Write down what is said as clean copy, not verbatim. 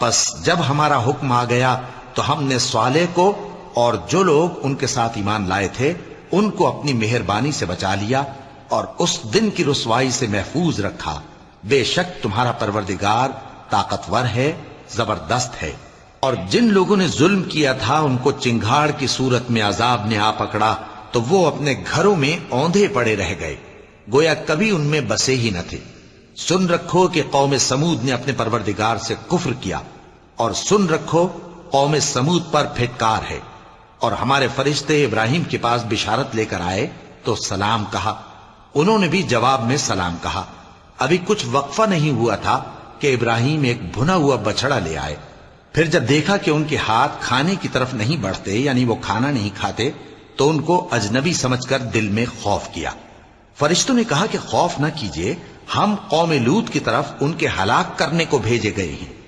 پس جب ہمارا حکم آ گیا تو ہم نے صالح کو اور جو لوگ ان کے ساتھ ایمان لائے تھے ان کو اپنی مہربانی سے بچا لیا اور اس دن کی رسوائی سے محفوظ رکھا۔ بے شک تمہارا پروردگار طاقتور ہے، زبردست ہے۔ اور جن لوگوں نے ظلم کیا تھا ان کو چنگھاڑ کی صورت میں عذاب نے آ پکڑا تو وہ اپنے گھروں میں اوندھے پڑے رہ گئے، گویا کبھی ان میں بسے ہی نہ تھے۔ سن رکھو کہ قوم سمود نے اپنے پروردگار سے کفر کیا، اور سن رکھو قوم سمود پر پھٹکار ہے۔ اور ہمارے فرشتے ابراہیم کے پاس بشارت لے کر آئے تو سلام کہا، انہوں نے بھی جواب میں سلام کہا۔ ابھی کچھ وقفہ نہیں ہوا تھا کہ ابراہیم ایک بھنا ہوا بچڑا لے آئے۔ پھر جب دیکھا کہ ان کے ہاتھ کھانے کی طرف نہیں بڑھتے، یعنی وہ کھانا نہیں کھاتے، تو ان کو اجنبی سمجھ کر دل میں خوف کیا۔ فرشتوں نے کہا کہ خوف نہ کیجیے، ہم قوم لوط کی طرف ان کے ہلاک کرنے کو بھیجے گئے ہیں۔